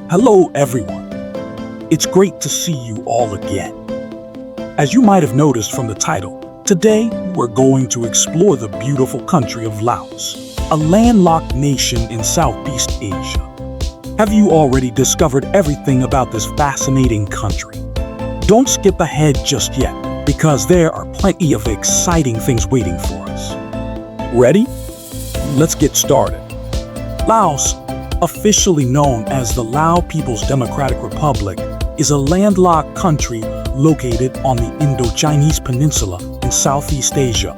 Hello everyone. It's great to see you all again. As you might have noticed from the title, today we're going to explore the beautiful country of Laos, a landlocked nation in Southeast Asia. Have you already discovered everything about this fascinating country? Don't skip ahead just yet, because there are plenty of exciting things waiting for us. Ready? Let's get started. Laos, officially known as the Lao People's Democratic Republic, is a landlocked country located on the Indochinese Peninsula in Southeast Asia.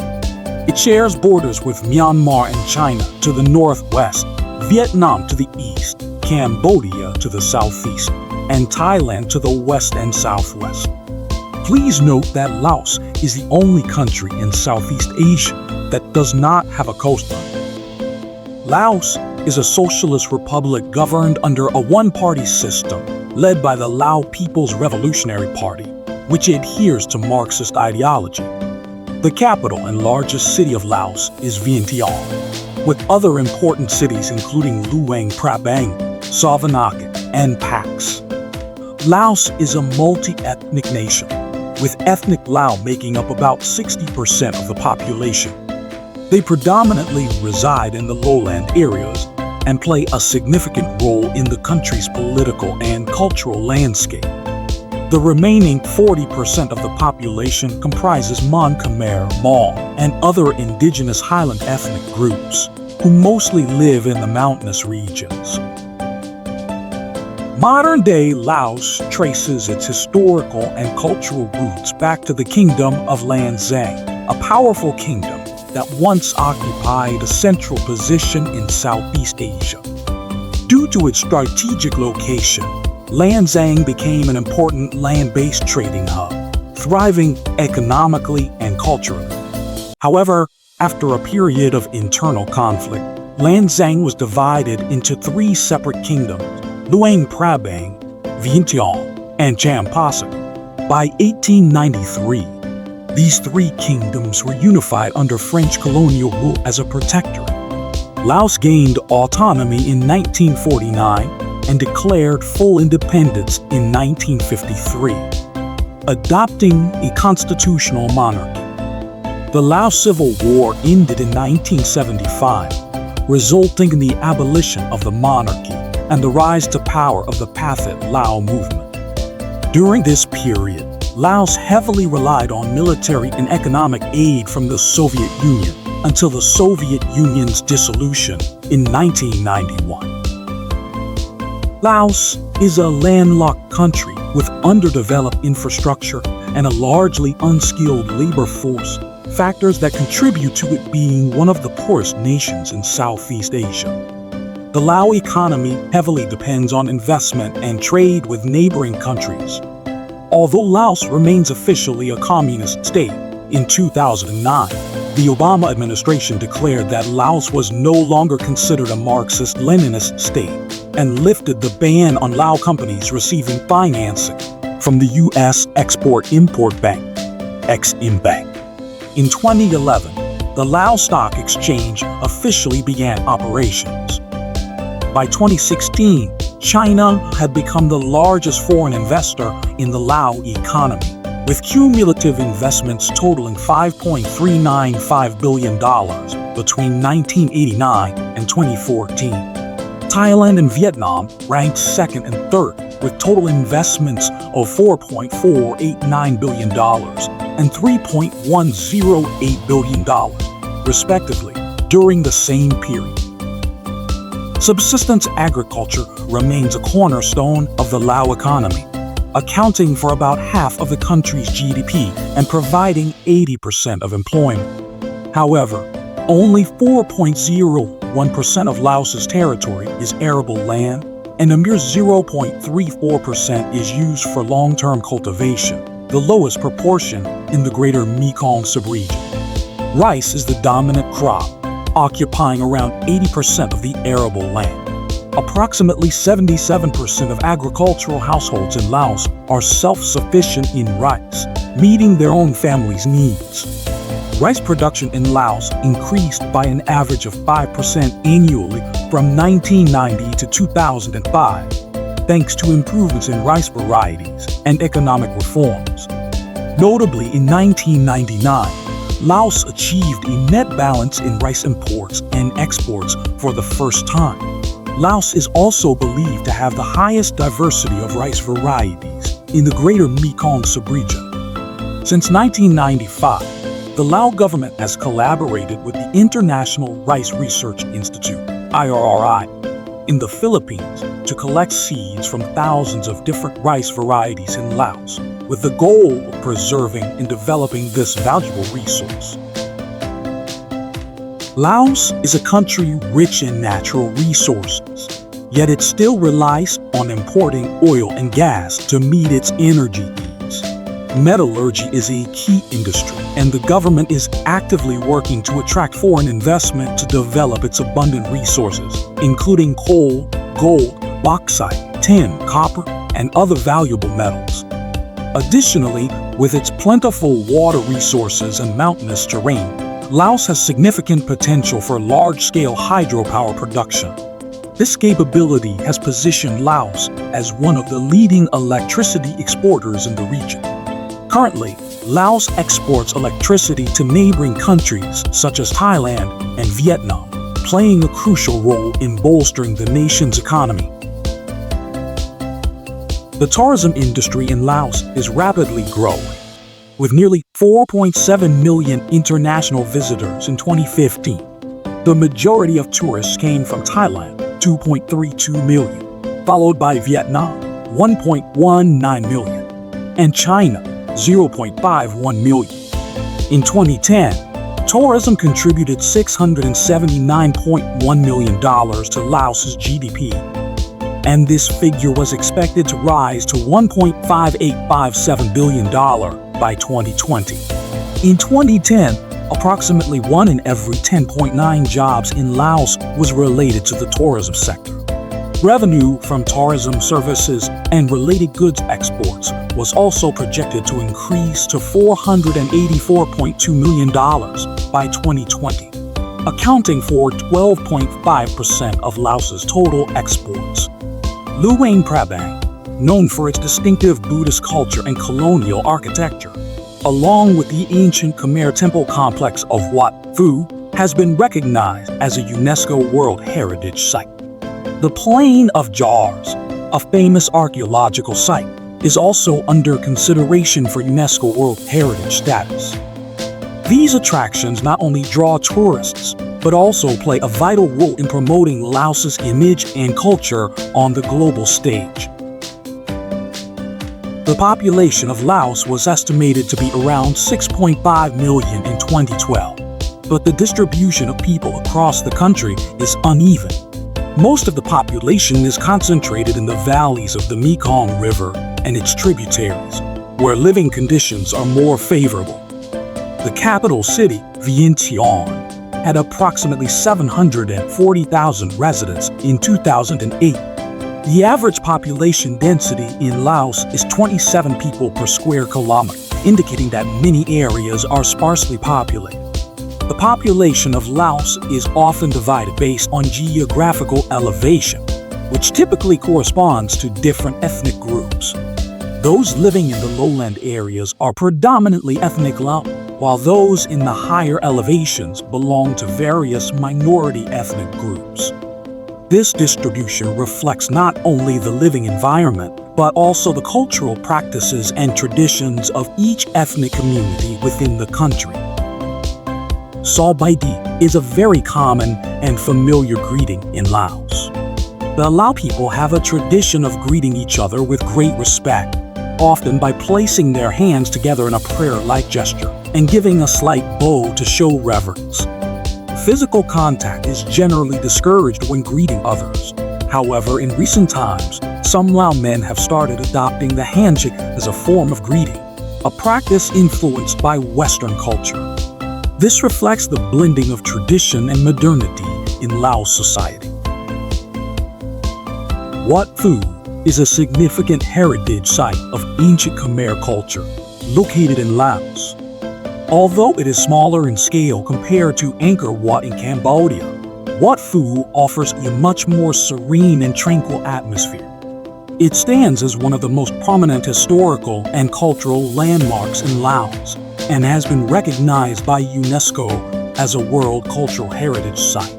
It shares borders with Myanmar and China to the northwest, Vietnam to the east, Cambodia to the southeast, and Thailand to the west and southwest. Please note that Laos is the only country in Southeast Asia that does not have a coastline. Laos is a socialist republic governed under a one-party system led by the Lao People's Revolutionary Party, which adheres to Marxist ideology. The capital and largest city of Laos is Vientiane, with other important cities including Luang Prabang, Savanakhet, and Pax. Laos is a multi-ethnic nation, with ethnic Lao making up about 60% of the population. They predominantly reside in the lowland areas and play a significant role in the country's political and cultural landscape. The remaining 40% of the population comprises Mon Khmer, Hmong, and other indigenous highland ethnic groups, who mostly live in the mountainous regions. Modern-day Laos traces its historical and cultural roots back to the Kingdom of Landlocked, a powerful kingdom that once occupied a central position in Southeast Asia. Due to its strategic location, Landlocked became an important land-based trading hub, thriving economically and culturally. However, after a period of internal conflict, Landlocked was divided into three separate kingdoms: Luang Prabang, Vientiane, and Champasak. By 1893, these three kingdoms were unified under French colonial rule as a protectorate. Laos gained autonomy in 1949 and declared full independence in 1953, adopting a constitutional monarchy. The Laos Civil War ended in 1975, resulting in the abolition of the monarchy and the rise to power of the Pathet Lao movement. During this period, Laos heavily relied on military and economic aid from the Soviet Union until the Soviet Union's dissolution in 1991. Laos is a landlocked country with underdeveloped infrastructure and a largely unskilled labor force, factors that contribute to it being one of the poorest nations in Southeast Asia. The Lao economy heavily depends on investment and trade with neighboring countries. Although Laos remains officially a communist state, in 2009, the Obama administration declared that Laos was no longer considered a Marxist-Leninist state and lifted the ban on Lao companies receiving financing from the U.S. Export-Import Bank, Exim Bank. In 2011, the Laos Stock Exchange officially began operations. By 2016, China had become the largest foreign investor in the Lao economy, with cumulative investments totaling $5.395 billion between 1989 and 2014. Thailand and Vietnam ranked second and third, with total investments of $4.489 billion and $3.108 billion, respectively, during the same period. Subsistence agriculture remains a cornerstone of the Lao economy, accounting for about half of the country's GDP and providing 80% of employment. However, only 4.01% of Laos's territory is arable land, and a mere 0.34% is used for long-term cultivation, the lowest proportion in the greater Mekong subregion. Rice is the dominant crop, occupying around 80% of the arable land. Approximately 77% of agricultural households in Laos are self-sufficient in rice, meeting their own family's needs. Rice production in Laos increased by an average of 5% annually from 1990 to 2005, thanks to improvements in rice varieties and economic reforms. Notably, in 1999, Laos achieved a net balance in rice imports and exports for the first time. Laos is also believed to have the highest diversity of rice varieties in the greater Mekong subregion. Since 1995, the Lao government has collaborated with the International Rice Research Institute, IRRI, in the Philippines to collect seeds from thousands of different rice varieties in Laos, with the goal of preserving and developing this valuable resource. Laos is a country rich in natural resources, yet it still relies on importing oil and gas to meet its energy needs. Metallurgy is a key industry, and the government is actively working to attract foreign investment to develop its abundant resources, including coal, gold, bauxite, tin, copper, and other valuable metals. Additionally, with its plentiful water resources and mountainous terrain, Laos has significant potential for large-scale hydropower production. This capability has positioned Laos as one of the leading electricity exporters in the region. Currently, Laos exports electricity to neighboring countries such as Thailand and Vietnam, playing a crucial role in bolstering the nation's economy. The tourism industry in Laos is rapidly growing, with nearly 4.7 million international visitors in 2015. The majority of tourists came from Thailand, 2.32 million, followed by Vietnam, 1.19 million, and China, 0.51 million. In 2010, tourism contributed $679.1 million to Laos's GDP, and this figure was expected to rise to $1.5857 billion by 2020. In 2010, approximately 1 in every 10.9 jobs in Laos was related to the tourism sector. Revenue from tourism services and related goods exports was also projected to increase to $484.2 million by 2020, accounting for 12.5% of Laos's total exports. Luang Prabang, known for its distinctive Buddhist culture and colonial architecture, along with the ancient Khmer temple complex of Wat Phu, has been recognized as a UNESCO World Heritage Site. The Plain of Jars, a famous archaeological site, is also under consideration for UNESCO World Heritage status. These attractions not only draw tourists, but also play a vital role in promoting Laos's image and culture on the global stage. The population of Laos was estimated to be around 6.5 million in 2012, but the distribution of people across the country is uneven. Most of the population is concentrated in the valleys of the Mekong River and its tributaries, where living conditions are more favorable. The capital city, Vientiane, had approximately 740,000 residents in 2008. The average population density in Laos is 27 people per square kilometer, indicating that many areas are sparsely populated. The population of Laos is often divided based on geographical elevation, which typically corresponds to different ethnic groups. Those living in the lowland areas are predominantly ethnic Lao, while those in the higher elevations belong to various minority ethnic groups. This distribution reflects not only the living environment, but also the cultural practices and traditions of each ethnic community within the country. Sawaidi is a very common and familiar greeting in Laos. The Lao people have a tradition of greeting each other with great respect, often by placing their hands together in a prayer-like gesture and giving a slight bow to show reverence. Physical contact is generally discouraged when greeting others. However, in recent times, some Lao men have started adopting the handshake as a form of greeting, a practice influenced by Western culture. This reflects the blending of tradition and modernity in Laos society. Wat Phu is a significant heritage site of ancient Khmer culture, located in Laos. Although it is smaller in scale compared to Angkor Wat in Cambodia, Wat Phu offers a much more serene and tranquil atmosphere. It stands as one of the most prominent historical and cultural landmarks in Laos and has been recognized by UNESCO as a World Cultural Heritage Site.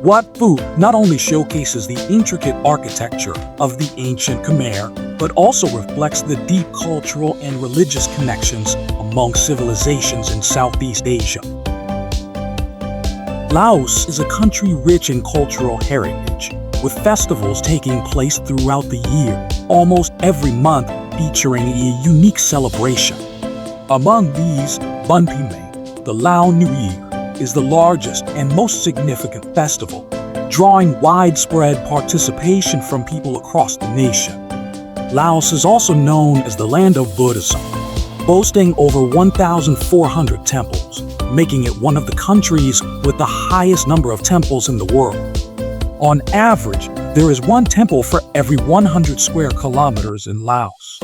Wat Phu not only showcases the intricate architecture of the ancient Khmer, but also reflects the deep cultural and religious connections among civilizations in Southeast Asia. Laos is a country rich in cultural heritage, with festivals taking place throughout the year, almost every month featuring a unique celebration. Among these, Bun Pime, the Lao New Year, is the largest and most significant festival, drawing widespread participation from people across the nation. Laos is also known as the land of Buddhism, boasting over 1,400 temples, making it one of the countries with the highest number of temples in the world. On average, there is one temple for every 100 square kilometers in Laos.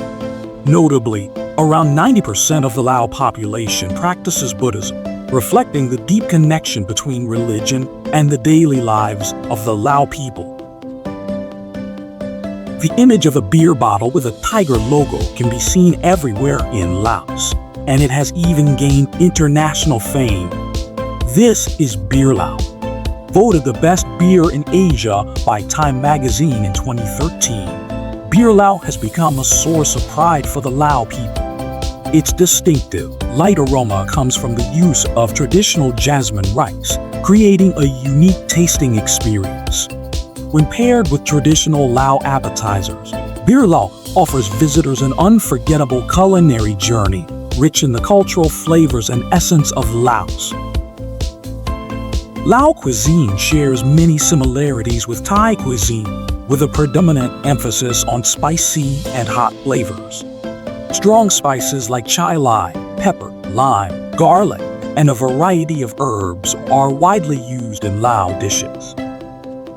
Notably, around 90% of the Lao population practices Buddhism, reflecting the deep connection between religion and the daily lives of the Lao people. The image of a beer bottle with a tiger logo can be seen everywhere in Laos, and it has even gained international fame. This is Beer Lao, voted the best beer in Asia by Time magazine in 2013. Beer Lao has become a source of pride for the Lao people. Its distinctive, light aroma comes from the use of traditional jasmine rice, creating a unique tasting experience. When paired with traditional Lao appetizers, Beer Lao offers visitors an unforgettable culinary journey, rich in the cultural flavors and essence of Laos. Lao cuisine shares many similarities with Thai cuisine, with a predominant emphasis on spicy and hot flavors. Strong spices like chai lai, pepper, lime, garlic, and a variety of herbs are widely used in Lao dishes.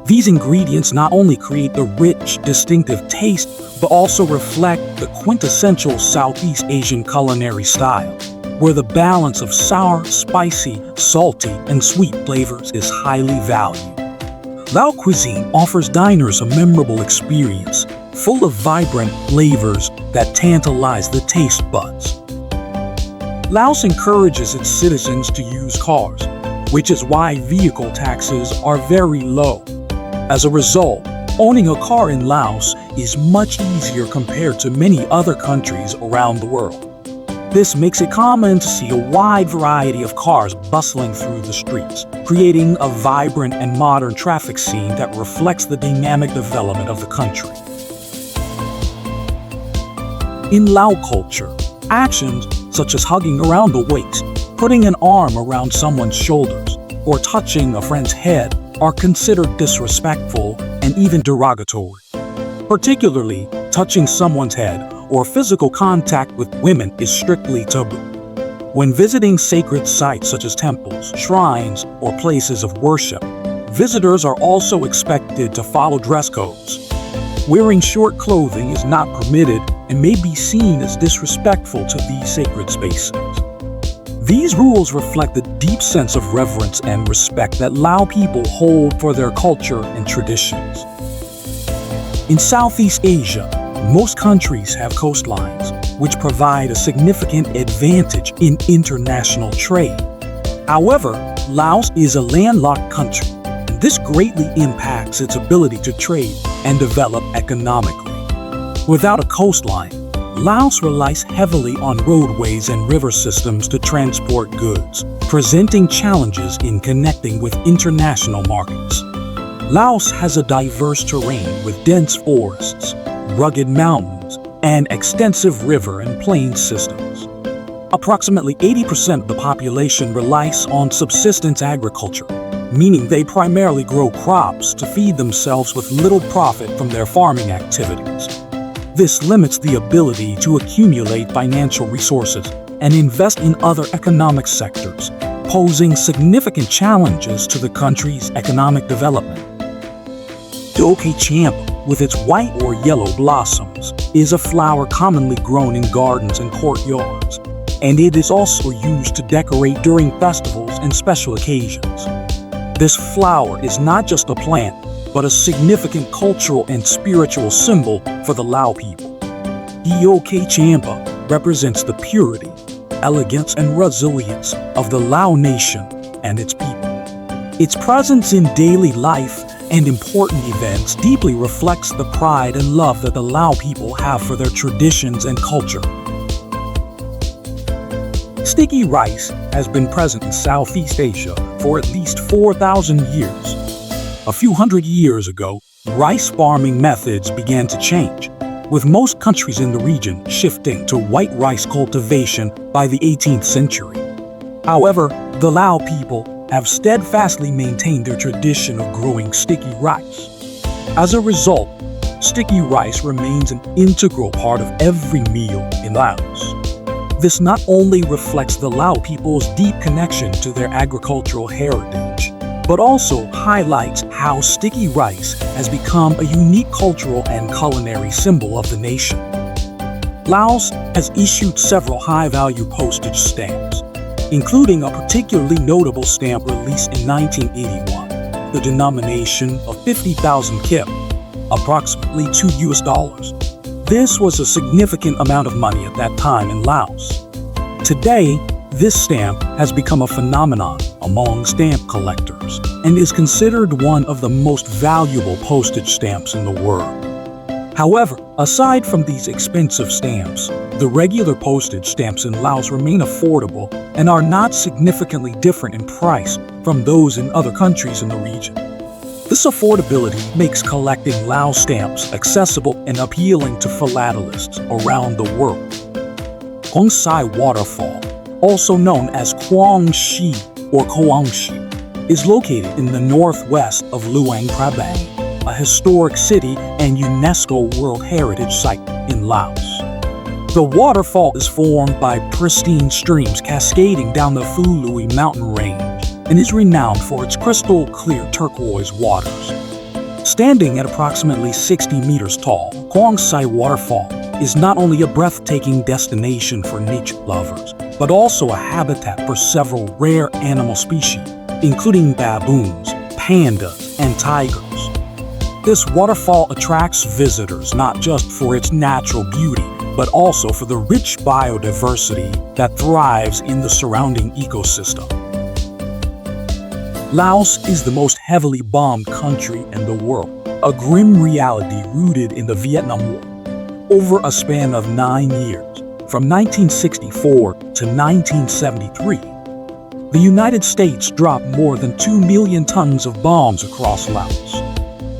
These ingredients not only create the rich, distinctive taste, but also reflect the quintessential Southeast Asian culinary style, where the balance of sour, spicy, salty, and sweet flavors is highly valued. Lao cuisine offers diners a memorable experience, full of vibrant flavors that tantalize the taste buds. Laos encourages its citizens to use cars, which is why vehicle taxes are very low. As a result, owning a car in Laos is much easier compared to many other countries around the world. This makes it common to see a wide variety of cars bustling through the streets, creating a vibrant and modern traffic scene that reflects the dynamic development of the country. In Lao culture, actions such as hugging around the waist, putting an arm around someone's shoulders, or touching a friend's head are considered disrespectful and even derogatory. Particularly, touching someone's head or physical contact with women is strictly taboo. When visiting sacred sites such as temples, shrines, or places of worship, visitors are also expected to follow dress codes. Wearing short clothing is not permitted and may be seen as disrespectful to these sacred spaces. These rules reflect the deep sense of reverence and respect that Lao people hold for their culture and traditions. In Southeast Asia, most countries have coastlines, which provide a significant advantage in international trade. However, Laos is a landlocked country, and this greatly impacts its ability to trade and develop economically. Without a coastline, Laos relies heavily on roadways and river systems to transport goods, presenting challenges in connecting with international markets. Laos has a diverse terrain with dense forests, rugged mountains, and extensive river and plain systems. Approximately 80% of the population relies on subsistence agriculture, meaning they primarily grow crops to feed themselves with little profit from their farming activities. This limits the ability to accumulate financial resources and invest in other economic sectors, posing significant challenges to the country's economic development. Doke Champa, with its white or yellow blossoms, is a flower commonly grown in gardens and courtyards, and it is also used to decorate during festivals and special occasions. This flower is not just a plant, but a significant cultural and spiritual symbol for the Lao people. Eok Champa represents the purity, elegance, and resilience of the Lao nation and its people. Its presence in daily life and important events deeply reflects the pride and love that the Lao people have for their traditions and culture. Sticky rice has been present in Southeast Asia for at least 4,000 years. A few hundred years ago, rice farming methods began to change, with most countries in the region shifting to white rice cultivation by the 18th century. However, the Lao people have steadfastly maintained their tradition of growing sticky rice. As a result, sticky rice remains an integral part of every meal in Laos. This not only reflects the Lao people's deep connection to their agricultural heritage, but also highlights how sticky rice has become a unique cultural and culinary symbol of the nation. Laos has issued several high-value postage stamps, including a particularly notable stamp released in 1981, the denomination of 50,000 kip, approximately $2. This was a significant amount of money at that time in Laos. Today, this stamp has become a phenomenon among stamp collectors and is considered one of the most valuable postage stamps in the world. However, aside from these expensive stamps, the regular postage stamps in Laos remain affordable and are not significantly different in price from those in other countries in the region. This affordability makes collecting Lao stamps accessible and appealing to philatelists around the world. Quang Sai Waterfall, also known as Quang Shi or Quang Shi, is located in the northwest of Luang Prabang, a historic city and UNESCO World Heritage Site in Laos. The waterfall is formed by pristine streams cascading down the Phu Lui mountain range and is renowned for its crystal-clear turquoise waters. Standing at approximately 60 meters tall, Quang Sai Waterfall is not only a breathtaking destination for nature lovers, but also a habitat for several rare animal species, including baboons, pandas, and tigers. This waterfall attracts visitors not just for its natural beauty, but also for the rich biodiversity that thrives in the surrounding ecosystem. Laos is the most heavily bombed country in the world, a grim reality rooted in the Vietnam War. Over a span of 9 years, from 1964 to 1973, the United States dropped more than 2 million tons of bombs across Laos.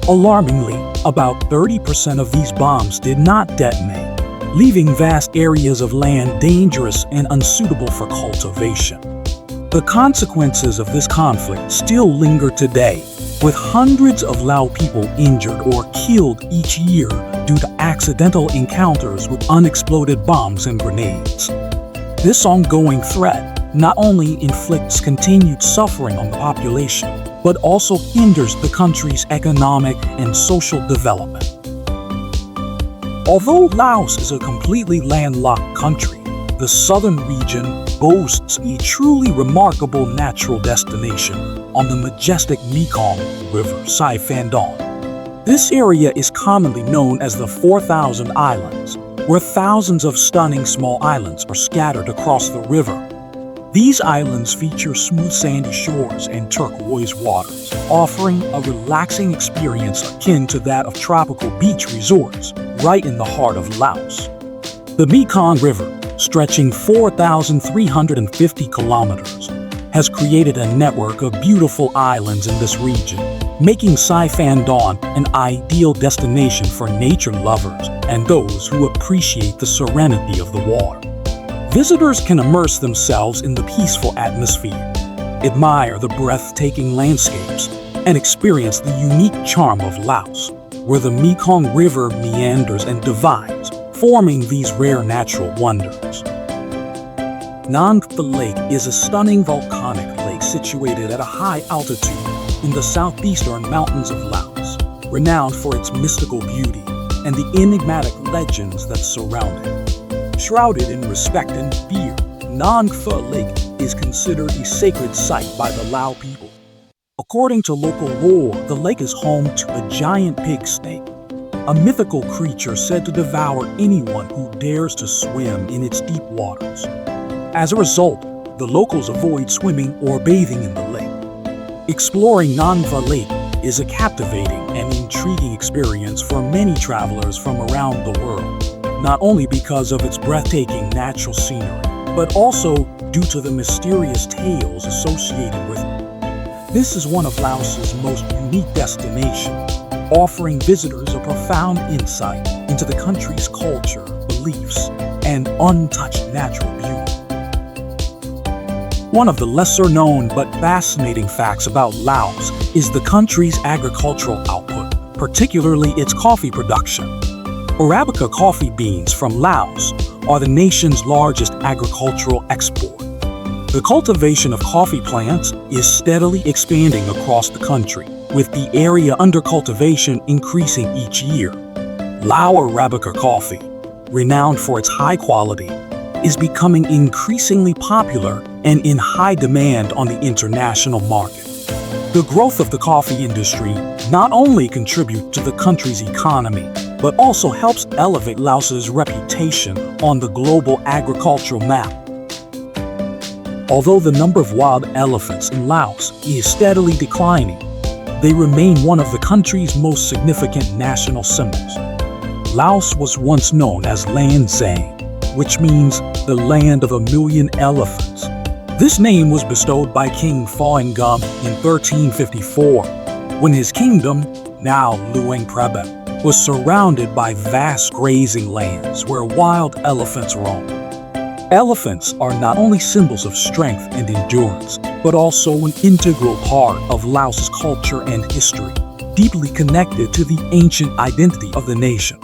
Alarmingly, about 30% of these bombs did not detonate, leaving vast areas of land dangerous and unsuitable for cultivation. The consequences of this conflict still linger today, with hundreds of Lao people injured or killed each year due to accidental encounters with unexploded bombs and grenades. This ongoing threat not only inflicts continued suffering on the population, but also hinders the country's economic and social development. Although Laos is a completely landlocked country, the southern region boasts a truly remarkable natural destination on the majestic Mekong River, Sai Phan Don. This area is commonly known as the 4,000 Islands, where thousands of stunning small islands are scattered across the river. These islands feature smooth sandy shores and turquoise waters, offering a relaxing experience akin to that of tropical beach resorts right in the heart of Laos. The Mekong River, stretching 4,350 kilometers, has created a network of beautiful islands in this region, making Sai Phan Don an ideal destination for nature lovers and those who appreciate the serenity of the water. Visitors can immerse themselves in the peaceful atmosphere, admire the breathtaking landscapes, and experience the unique charm of Laos, where the Mekong River meanders and divides, forming these rare natural wonders. Nang Pha Lake is a stunning volcanic lake situated at a high altitude in the southeastern mountains of Laos, renowned for its mystical beauty and the enigmatic legends that surround it. Shrouded in respect and fear, Nang Pha Lake is considered a sacred site by the Lao people. According to local lore, the lake is home to a giant pig snake, a mythical creature said to devour anyone who dares to swim in its deep waters. As a result, the locals avoid swimming or bathing in the lake. Exploring Nanva Lake is a captivating and intriguing experience for many travelers from around the world, not only because of its breathtaking natural scenery, but also due to the mysterious tales associated with it. This is one of Laos's most unique destinations, offering visitors a profound insight into the country's culture, beliefs, and untouched natural beauty. One of the lesser-known but fascinating facts about Laos is the country's agricultural output, particularly its coffee production. Arabica coffee beans from Laos are the nation's largest agricultural export. The cultivation of coffee plants is steadily expanding across the country, with the area under cultivation increasing each year. Lao Arabica coffee, renowned for its high quality, is becoming increasingly popular and in high demand on the international market. The growth of the coffee industry not only contributes to the country's economy, but also helps elevate Laos's reputation on the global agricultural map. Although the number of wild elephants in Laos is steadily declining, they remain one of the country's most significant national symbols. Laos was once known as Lanzang, which means the land of a million elephants. This name was bestowed by King Phawangam in 1354, when his kingdom, now Luang Prabang, was surrounded by vast grazing lands where wild elephants roam. Elephants are not only symbols of strength and endurance, but also an integral part of Laos's culture and history, deeply connected to the ancient identity of the nation.